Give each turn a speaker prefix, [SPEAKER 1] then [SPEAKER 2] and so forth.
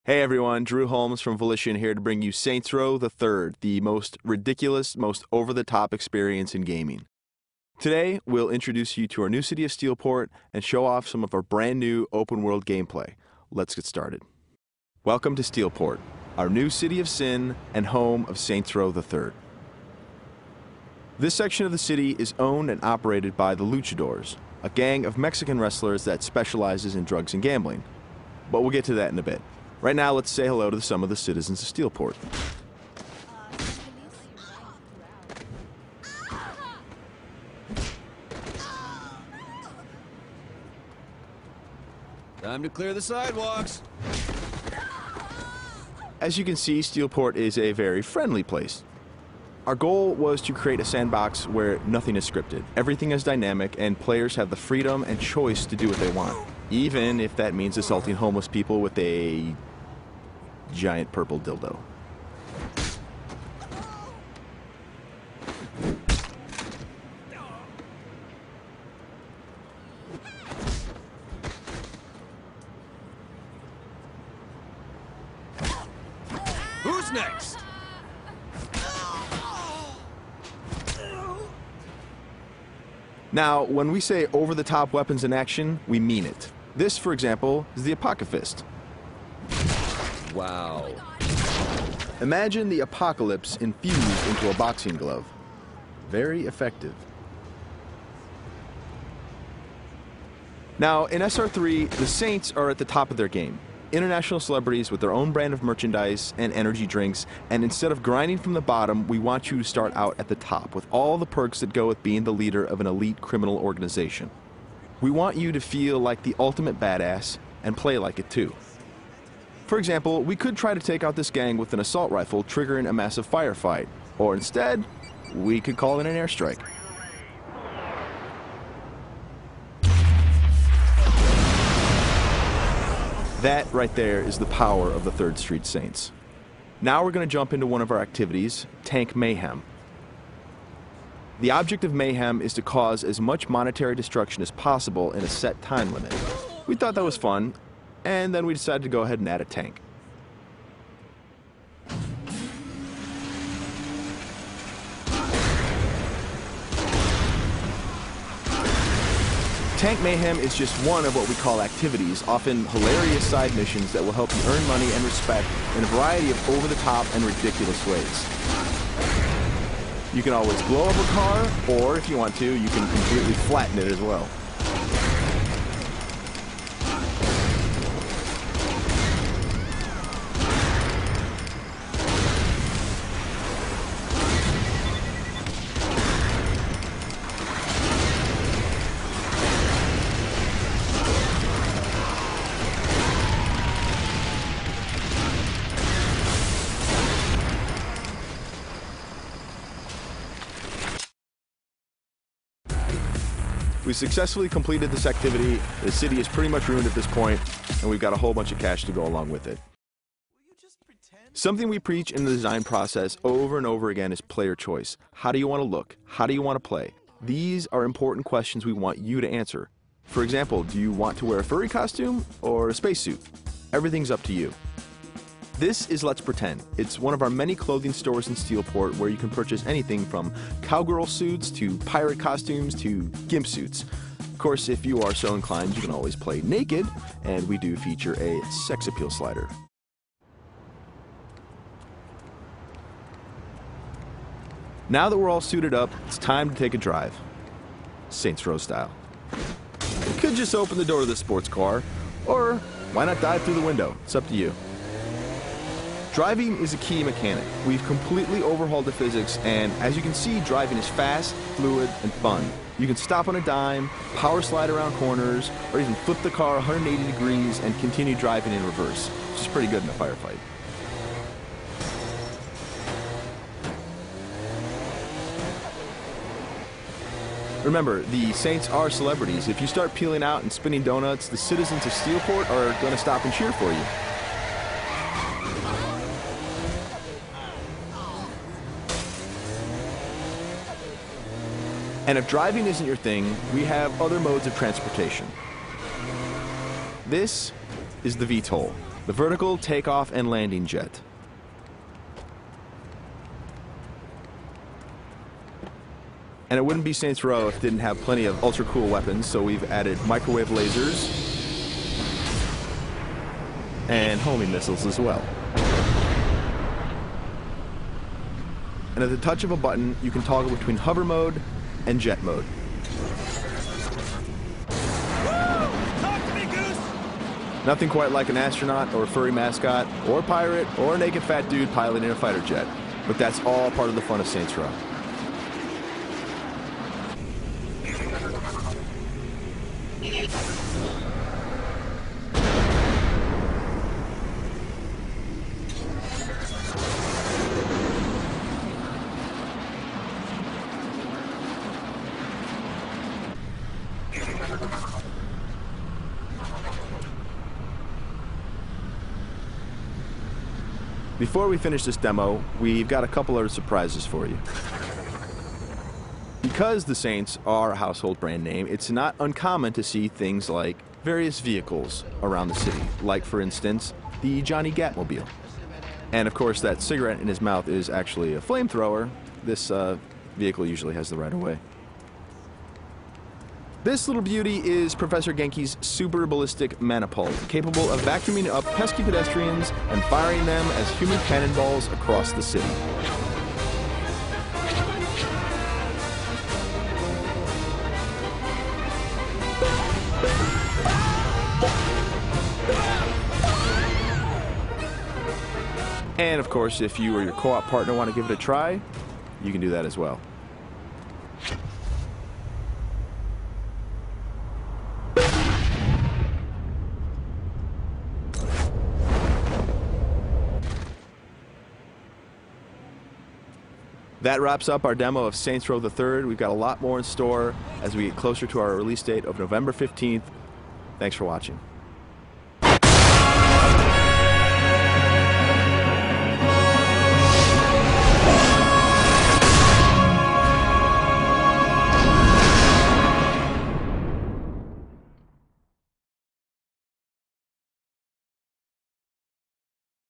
[SPEAKER 1] Hey everyone, Drew Holmes from Volition here to bring you Saints Row the Third, the most ridiculous, most over-the-top experience in gaming. Today, we'll introduce you to our new city of Steelport and show off some of our brand new open-world gameplay. Let's get started. Welcome to Steelport, our new city of sin and home of Saints Row the Third. This section of the city is owned and operated by the Luchadors, a gang of Mexican wrestlers that specializes in drugs and gambling. But we'll get to that in a bit. Right now, let's say hello to some of the citizens of Steelport.
[SPEAKER 2] Time to clear the sidewalks.
[SPEAKER 1] As you can see, Steelport is a very friendly place. Our goal was to create a sandbox where nothing is scripted. Everything is dynamic, and players have the freedom and choice to do what they want, even if that means assaulting homeless people with a giant purple dildo.
[SPEAKER 2] Who's next?
[SPEAKER 1] Now, when we say over-the-top weapons in action, we mean it. This, for example, is the Apocafist.
[SPEAKER 2] Wow.
[SPEAKER 1] Imagine the apocalypse infused into a boxing glove. Very effective. Now, in SR3, the Saints are at the top of their game. International celebrities with their own brand of merchandise and energy drinks, and instead of grinding from the bottom, we want you to start out at the top with all the perks that go with being the leader of an elite criminal organization. We want you to feel like the ultimate badass and play like it too. For example, we could try to take out this gang with an assault rifle, triggering a massive firefight. Or instead, we could call in an airstrike. That right there is the power of the 3rd Street Saints. Now we're going to jump into one of our activities, Tank Mayhem. The object of Mayhem is to cause as much monetary destruction as possible in a set time limit. We thought that was fun, and then we decided to go ahead and add a tank. Tank Mayhem is just one of what we call activities, often hilarious side missions that will help you earn money and respect in a variety of over-the-top and ridiculous ways. You can always blow up a car, or if you want to, you can completely flatten it as well. We successfully completed this activity. The city is pretty much ruined at this point, and we've got a whole bunch of cash to go along with it. Something we preach in the design process over and over again is player choice. How do you want to look? How do you want to play? These are important questions we want you to answer. For example, do you want to wear a furry costume or a spacesuit? Everything's up to you. This is Let's Pretend. It's one of our many clothing stores in Steelport where you can purchase anything from cowgirl suits to pirate costumes to gimp suits. Of course, if you are so inclined, you can always play naked, and we do feature a sex appeal slider. Now that we're all suited up, it's time to take a drive. Saints Row style. You could just open the door of the sports car, or why not dive through the window? It's up to you. Driving is a key mechanic. We've completely overhauled the physics, and as you can see, driving is fast, fluid, and fun. You can stop on a dime, power slide around corners, or even flip the car 180 degrees and continue driving in reverse, which is pretty good in a firefight. Remember, the Saints are celebrities. If you start peeling out and spinning donuts, the citizens of Steelport are going to stop and cheer for you. And if driving isn't your thing, we have other modes of transportation. This is the VTOL. the vertical takeoff and landing jet. And it wouldn't be Saints Row if it didn't have plenty of ultra cool weapons, so we've added microwave lasers and homing missiles as well. And at the touch of a button, you can toggle between hover mode and jet mode.
[SPEAKER 2] Talk to me, Goose!
[SPEAKER 1] Nothing quite like an astronaut or a furry mascot or a pirate or a naked fat dude piloting a fighter jet, but that's all part of the fun of Saints Row. Before we finish this demo, we've got a couple other surprises for you. Because the Saints are a household brand name, it's not uncommon to see things like various vehicles around the city, like, for instance, the Johnny Gatmobile. And of course, that cigarette in his mouth is actually a flamethrower. This vehicle usually has the right of way. This little beauty is Professor Genki's super ballistic manipult, capable of vacuuming up pesky pedestrians and firing them as human cannonballs across the city. And of course, if you or your co-op partner want to give it a try, you can do that as well. That wraps up our demo of Saints Row the Third. We've got a lot more in store as we get closer to our release date of November 15th. Thanks for watching.